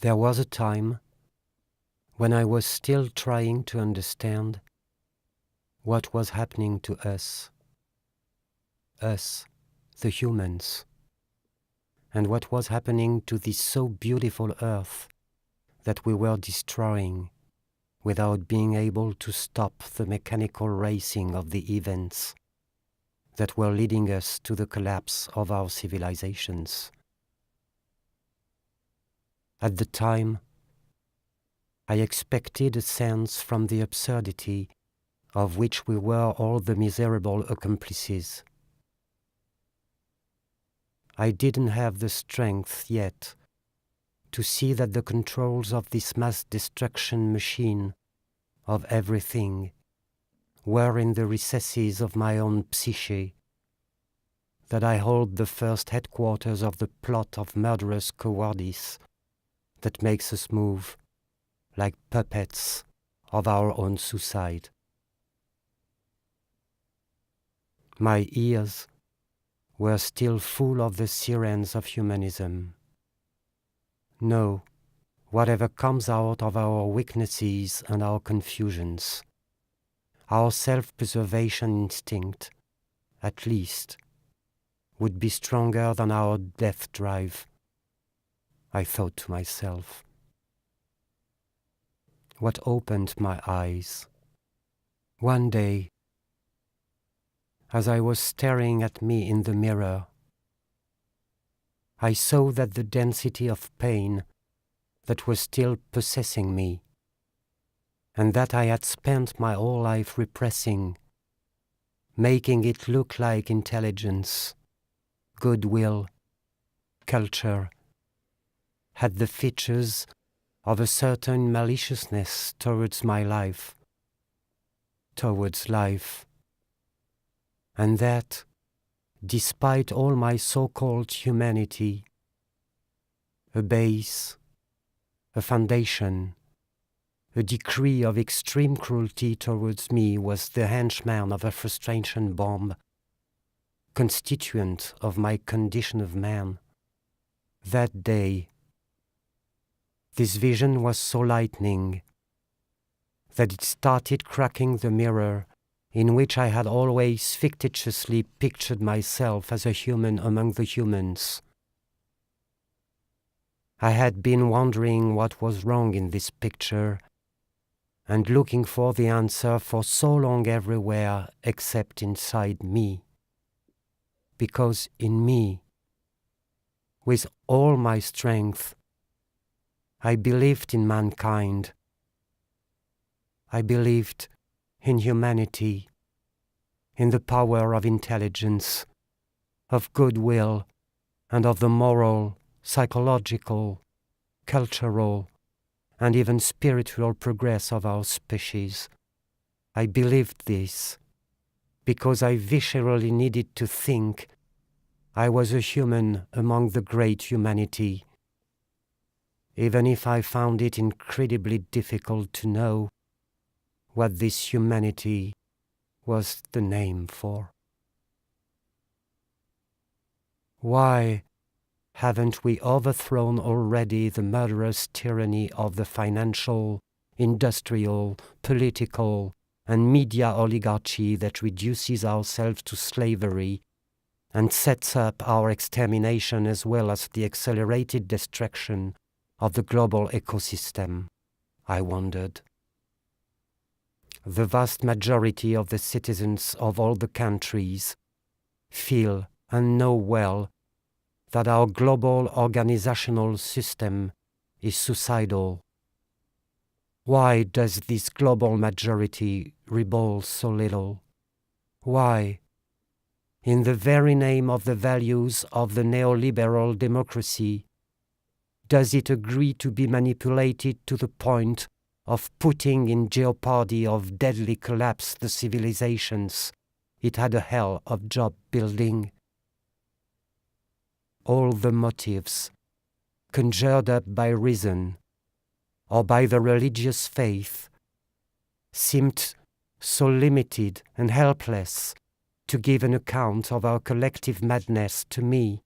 There was a time when I was still trying to understand what was happening to us, the humans, and what was happening to this so beautiful earth that we were destroying without being able to stop the mechanical racing of the events that were leading us to the collapse of our civilizations. At the time, I expected a sense from the absurdity of which we were all the miserable accomplices. I didn't have the strength yet to see that the controls of this mass destruction machine of everything were in the recesses of my own psyche, that I hold the first headquarters of the plot of murderous cowardice that makes us move like puppets of our own suicide. My ears were still full of the sirens of humanism. No, whatever comes out of our weaknesses and our confusions, our self-preservation instinct, at least, would be stronger than our death drive, I thought to myself. What opened my eyes one day, as I was staring at me in the mirror, I saw that the density of pain that was still possessing me, and that I had spent my whole life repressing, making it look like intelligence, goodwill, culture, had the features of a certain maliciousness towards my life, towards life, and that, despite all my so-called humanity, a base, a foundation, a decree of extreme cruelty towards me was the henchman of a frustration bomb, constituent of my condition of man. That day, this vision was so lightning that it started cracking the mirror in which I had always fictitiously pictured myself as a human among the humans. I had been wondering what was wrong in this picture and looking for the answer for so long everywhere except inside me. Because in me, with all my strength, I believed in mankind. I believed in humanity, in the power of intelligence, of goodwill, and of the moral, psychological, cultural, and even spiritual progress of our species. I believed this because I viscerally needed to think I was a human among the great humanity, even if I found it incredibly difficult to know what this humanity was the name for. Why haven't we overthrown already the murderous tyranny of the financial, industrial, political, and media oligarchy that reduces ourselves to slavery and sets up our extermination as well as the accelerated destruction of the global ecosystem? I wondered. The vast majority of the citizens of all the countries feel and know well that our global organizational system is suicidal. Why does this global majority rebel so little? Why, in the very name of the values of the neoliberal democracy, does it agree to be manipulated to the point of putting in jeopardy of deadly collapse the civilizations it had a hell of job building? All the motives, conjured up by reason or by the religious faith, seemed so limited and helpless to give an account of our collective madness to me,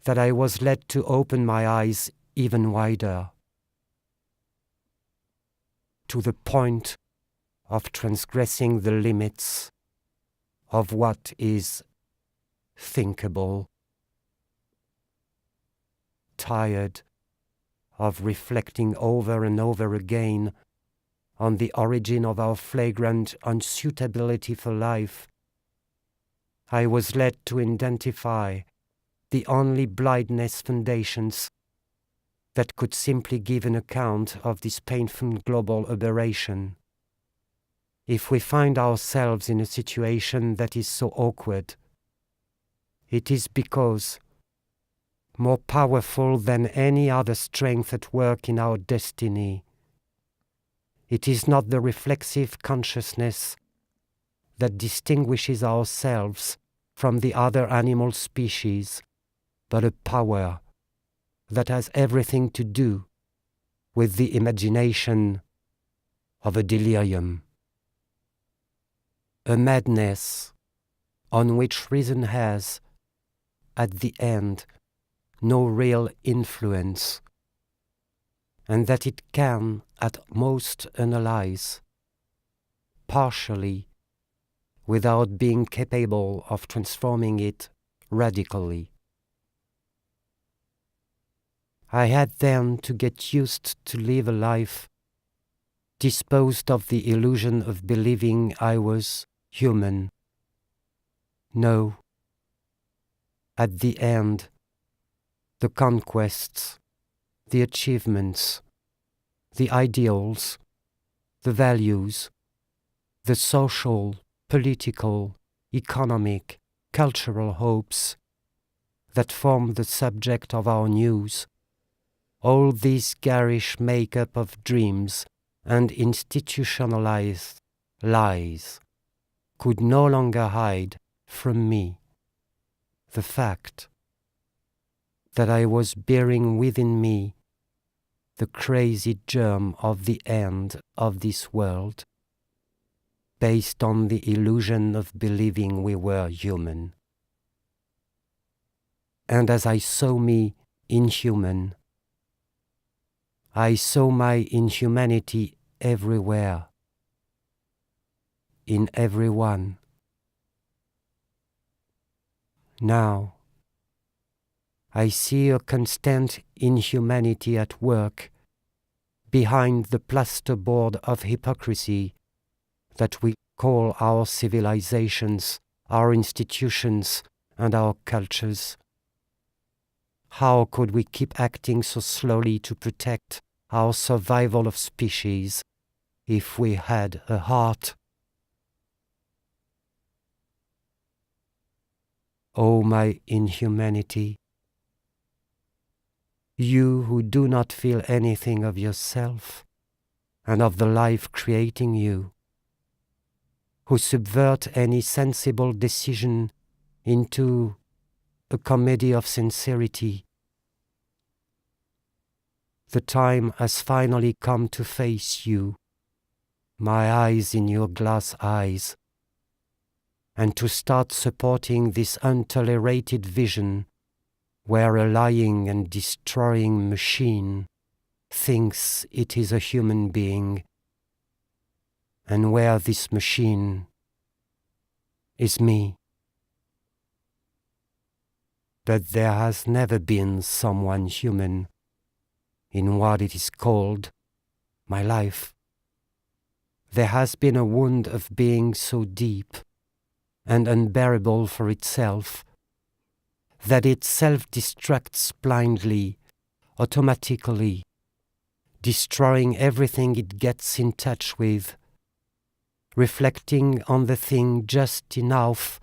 that I was led to open my eyes even wider. to the point of transgressing the limits of what is thinkable, tired of reflecting over and over again on the origin of our flagrant unsuitability for life, I was led to identify the only blindness foundations that could simply give an account of this painful global aberration. If we find ourselves in a situation that is so awkward, it is because, more powerful than any other strength at work in our destiny, it is not the reflexive consciousness that distinguishes ourselves from the other animal species, but a power that has everything to do with the imagination of a delirium, a madness on which reason has, at the end, no real influence, and that it can at most analyze, partially, without being capable of transforming it radically. I had then to get used to live a life disposed of the illusion of believing I was human. No, at the end, the conquests, the achievements, the ideals, the values, the social, political, economic, cultural hopes that form the subject of our news, all this garish make-up of dreams and institutionalized lies could no longer hide from me the fact that I was bearing within me the crazy germ of the end of this world, based on the illusion of believing we were human. And as I saw me inhuman, I saw my inhumanity everywhere, in everyone. Now, I see a constant inhumanity at work behind the plasterboard of hypocrisy that we call our civilizations, our institutions, and our cultures. How could we keep acting so slowly to protect our survival of species if we had a heart? Oh, my inhumanity! You who do not feel anything of yourself and of the life creating you, who subvert any sensible decision into a comedy of sincerity. The time has finally come to face you, my eyes in your glass eyes, and to start supporting this untolerated vision where a lying and destroying machine thinks it is a human being, and where this machine is me. But there has never been someone human in what it is called my life. There has been a wound of being so deep and unbearable for itself that it self-destructs blindly, automatically, destroying everything it gets in touch with, reflecting on the thing just enough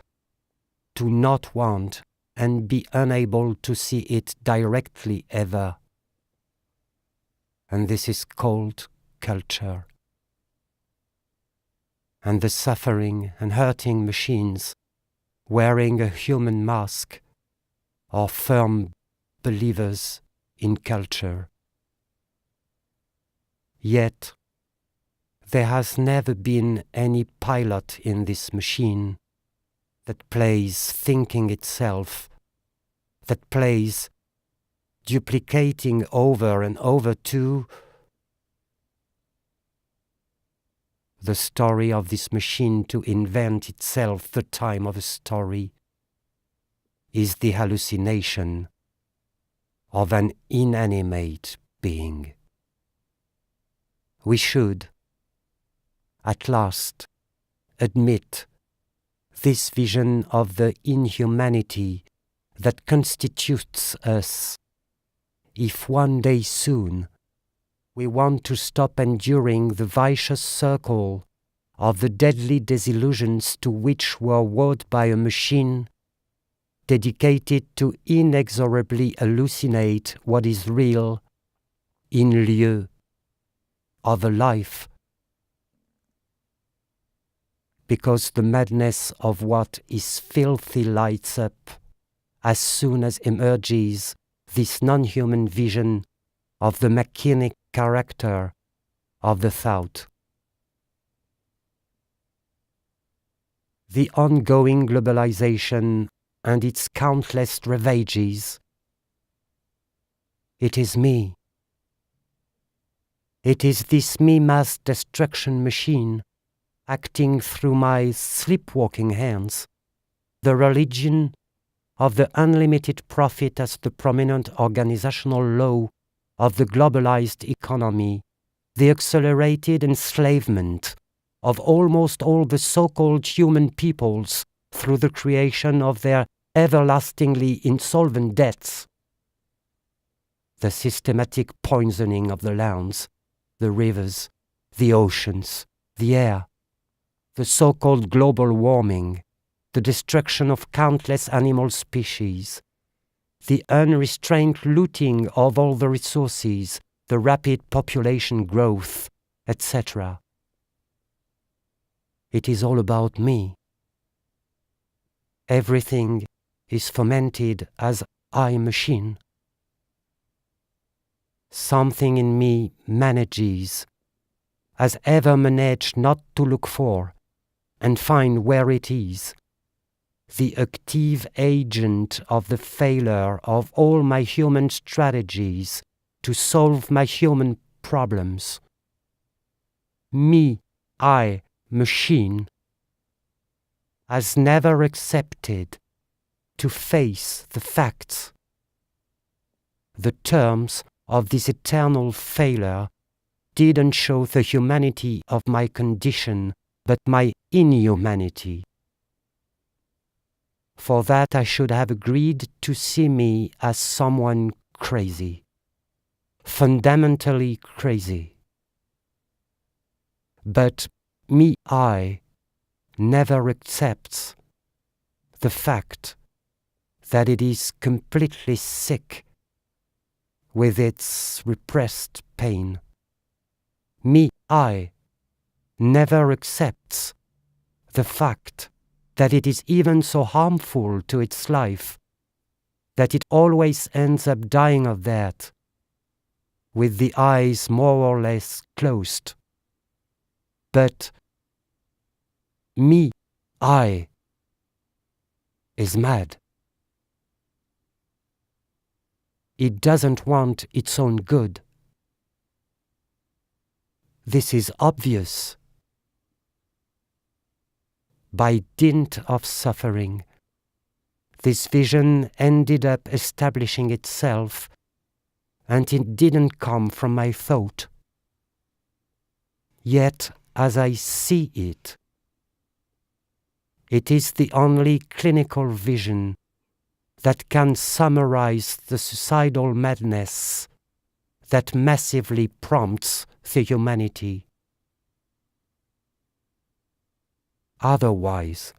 to not want and be unable to see it directly ever. And this is called culture. And the suffering and hurting machines wearing a human mask are firm believers in culture. Yet, there has never been any pilot in this machine that plays thinking itself, that plays duplicating over and over to the story of this machine to invent itself the time of a story is the hallucination of an inanimate being. We should, at last, admit this vision of the inhumanity that constitutes us, if one day soon we want to stop enduring the vicious circle of the deadly disillusions to which we're wooed by a machine dedicated to inexorably hallucinate what is real in lieu of a life. Because the madness of what is filthy lights up as soon as emerges this non-human vision of the mechanic character of the thought. The ongoing globalization and its countless ravages. It is me. It is this me mass destruction machine acting through my sleepwalking hands, the religion of the unlimited profit as the prominent organizational law of the globalized economy, the accelerated enslavement of almost all the so-called human peoples through the creation of their everlastingly insolvent debts, the systematic poisoning of the lands, the rivers, the oceans, the air, the so-called global warming, the destruction of countless animal species, the unrestrained looting of all the resources, the rapid population growth, etc. It is all about me. Everything is fomented as I machine. Something in me manages, as ever managed not to look for, and find where it is, the active agent of the failure of all my human strategies to solve my human problems. Me, I, machine, has never accepted to face the facts. The terms of this eternal failure didn't show the humanity of my condition, but my inhumanity. For that I should have agreed to see me as someone crazy, fundamentally crazy. But me, I, never accepts the fact that it is completely sick with its repressed pain. Me, I, never accepts the fact that it is even so harmful to its life that it always ends up dying of that, with the eyes more or less closed. But me, I, is mad. It doesn't want its own good. This is obvious. By dint of suffering, this vision ended up establishing itself, and it didn't come from my thought. Yet, as I see it, it is the only clinical vision that can summarize the suicidal madness that massively prompts the humanity. Otherwise,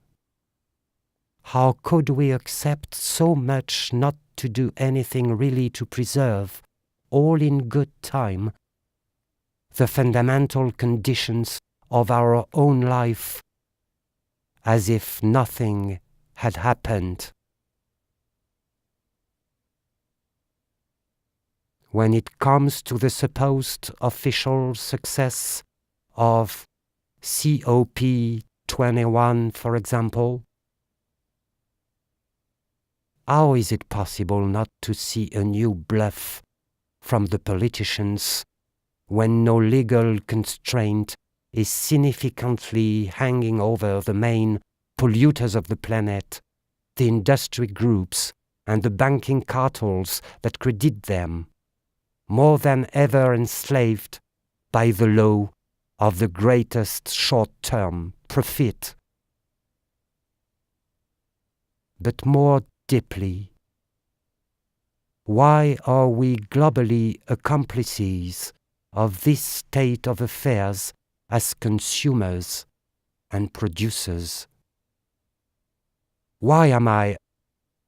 how could we accept so much not to do anything really to preserve, all in good time, the fundamental conditions of our own life, as if nothing had happened? When it comes to the supposed official success of COP21, for example, how is it possible not to see a new bluff from the politicians when no legal constraint is significantly hanging over the main polluters of the planet, the industry groups and the banking cartels that credit them, more than ever enslaved by the law of the greatest short-term profit. But more deeply, why are we globally accomplices of this state of affairs as consumers and producers? Why am I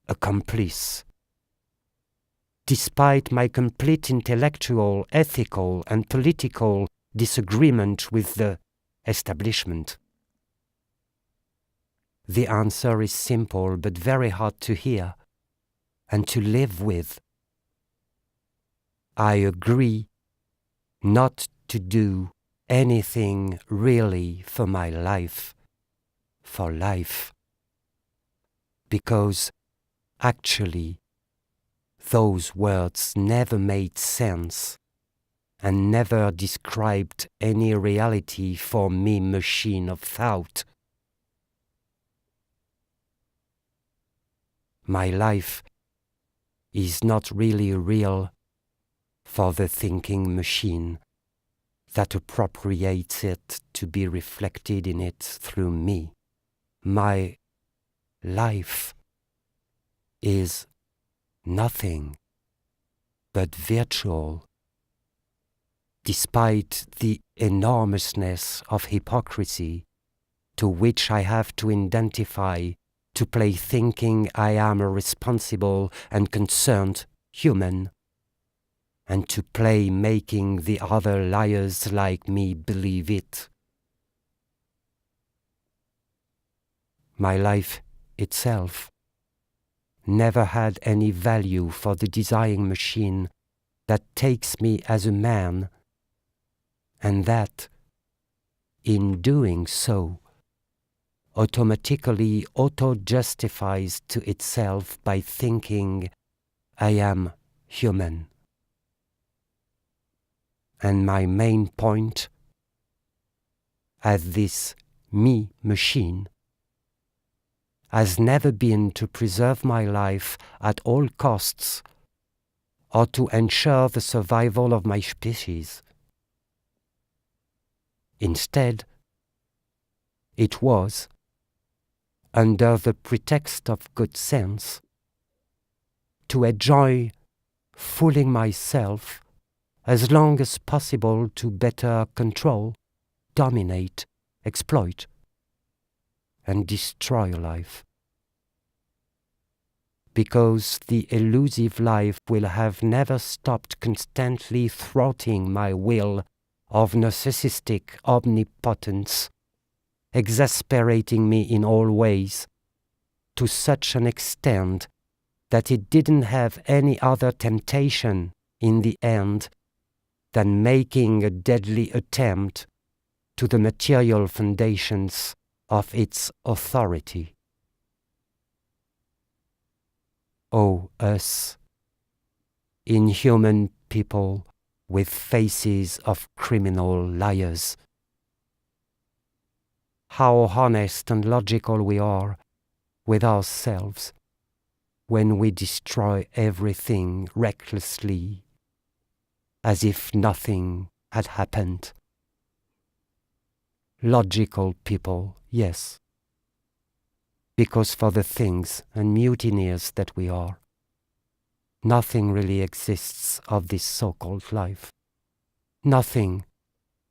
accomplice? Despite my complete intellectual, ethical, and political disagreement with the establishment. The answer is simple but very hard to hear and to live with. I agree not to do anything really for my life, for life, because actually those words never made sense and never described any reality for me, machine of thought. My life is not really real for the thinking machine that appropriates it to be reflected in it through me. My life is nothing but virtual, despite the enormousness of hypocrisy to which I have to identify to play thinking I am a responsible and concerned human, and to play making the other liars like me believe it. My life itself never had any value for the desiring machine that takes me as a man, and that, in doing so, automatically auto-justifies to itself by thinking I am human. And my main point, as this me machine, has never been to preserve my life at all costs or to ensure the survival of my species. Instead, it was, under the pretext of good sense, to enjoy fooling myself as long as possible to better control, dominate, exploit, and destroy life. Because the elusive life will have never stopped constantly thwarting my will of narcissistic omnipotence, exasperating me in all ways, to such an extent that it didn't have any other temptation in the end than making a deadly attempt to the material foundations of its authority. Oh, us, inhuman people with faces of criminal liars. How honest and logical we are with ourselves when we destroy everything recklessly, as if nothing had happened. Logical people, yes, because for the things and mutineers that we are, nothing really exists of this so-called life. Nothing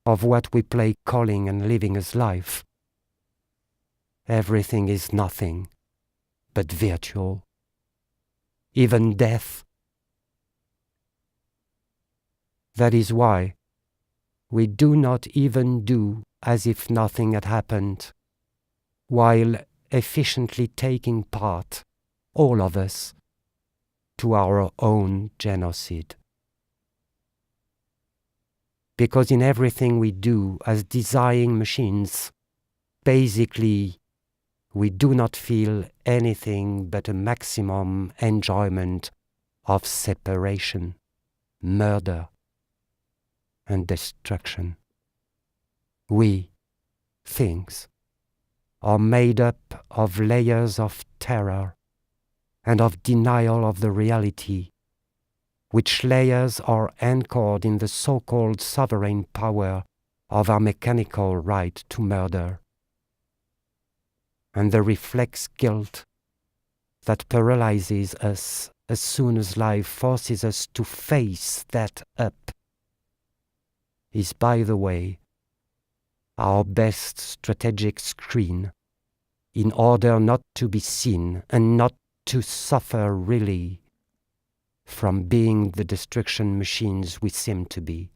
of what we play calling and living as life. Everything is nothing but virtual. Even death. That is why we do not even do as if nothing had happened, while efficiently taking part, all of us, to our own genocide. Because in everything we do as desiring machines, basically we do not feel anything but a maximum enjoyment of separation, murder, and destruction. We, things are made up of layers of terror and of denial of the reality, which layers are anchored in the so-called sovereign power of our mechanical right to murder, and the reflex guilt that paralyzes us as soon as life forces us to face that up is, by the way, our best strategic screen in order not to be seen and not to suffer really from being the destruction machines we seem to be.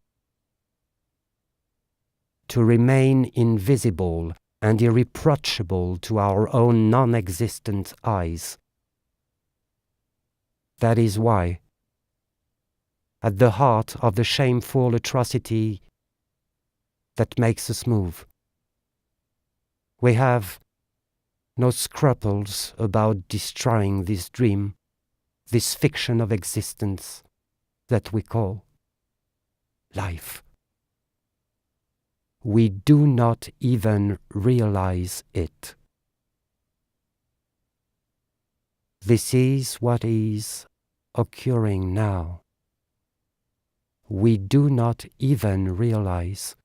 To remain invisible and irreproachable to our own non-existent eyes. That is why, at the heart of the shameful atrocity that makes us move, we have no scruples about destroying this dream, this fiction of existence that we call life. We do not even realize it. This is what is occurring now. We do not even realize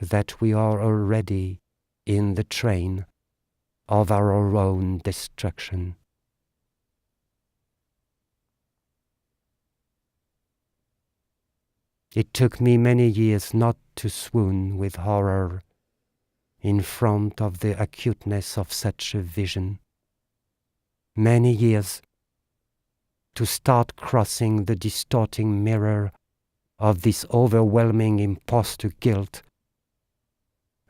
that we are already in the train of our own destruction. It took me many years not to swoon with horror in front of the acuteness of such a vision. Many years to start crossing the distorting mirror of this overwhelming imposter guilt,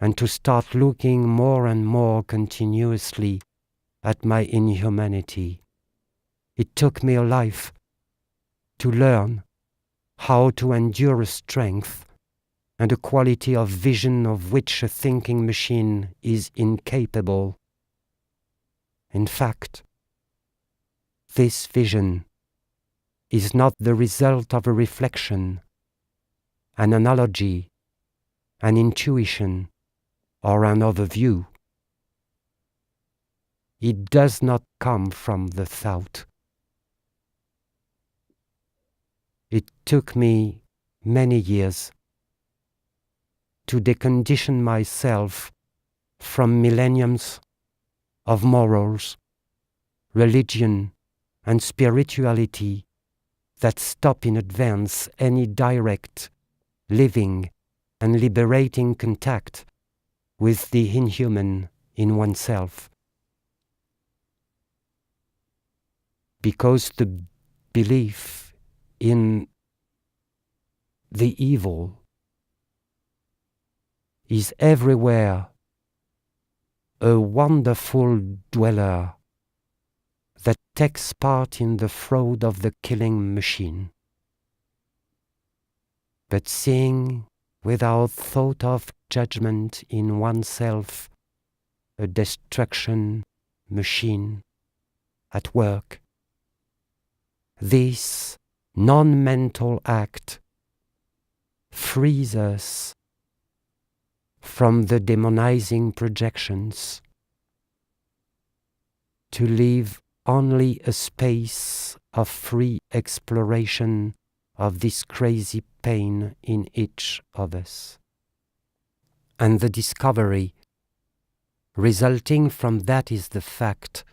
and to start looking more and more continuously at my inhumanity. It took me a life to learn how to endure a strength and a quality of vision of which a thinking machine is incapable. In fact, this vision is not the result of a reflection, an analogy, an intuition, or an overview. It does not come from the thought. It took me many years to decondition myself from millenniums of morals, religion, and spirituality that stop in advance any direct, living, and liberating contact with the inhuman in oneself. Because the belief in the evil is everywhere a wonderful dweller that takes part in the fraud of the killing machine. But seeing without thought of judgment in oneself a destruction machine at work, this non-mental act frees us from the demonizing projections to leave only a space of free exploration of this crazy pain in each of us. And the discovery resulting from that is the fact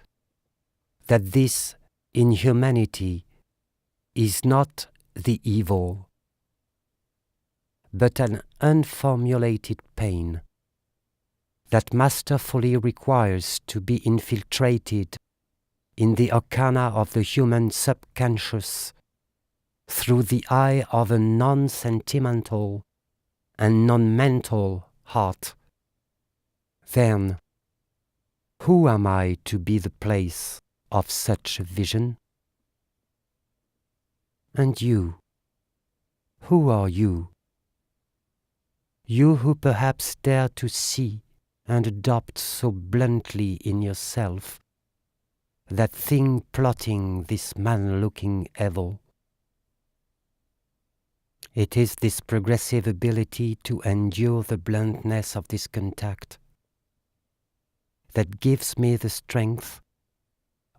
that this inhumanity is not the evil, but an unformulated pain that masterfully requires to be infiltrated in the arcana of the human subconscious through the eye of a non-sentimental and non-mental heart. Then, who am I to be the place of such a vision? And you, who are you? You who perhaps dare to see and adopt so bluntly in yourself that thing plotting this man-looking evil. It is this progressive ability to endure the bluntness of this contact that gives me the strength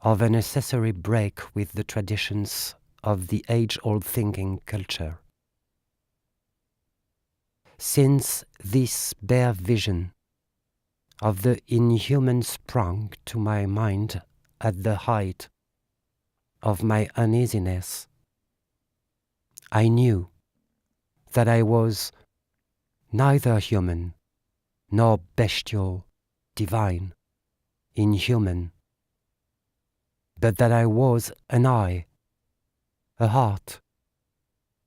of a necessary break with the traditions of the age-old thinking culture. Since this bare vision of the inhuman sprung to my mind at the height of my uneasiness, I knew that I was neither human nor bestial, divine, inhuman, but that I was an eye, a heart,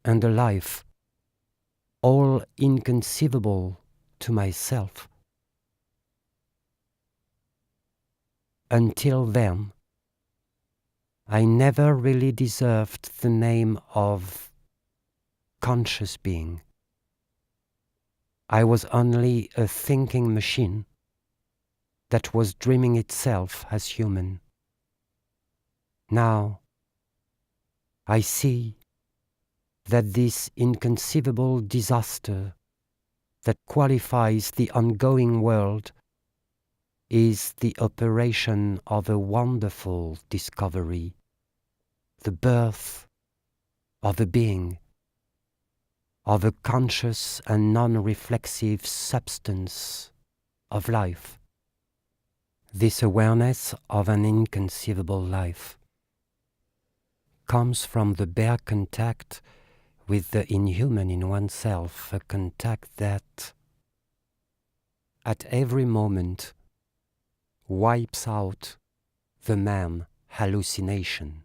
and a life, all inconceivable to myself. Until then, I never really deserved the name of conscious being. I was only a thinking machine that was dreaming itself as human. Now, I see that this inconceivable disaster that qualifies the ongoing world is the operation of a wonderful discovery, the birth of a being, of a conscious and non-reflexive substance of life, this awareness of an inconceivable life comes from the bare contact with the inhuman in oneself, a contact that, at every moment, wipes out the man hallucination.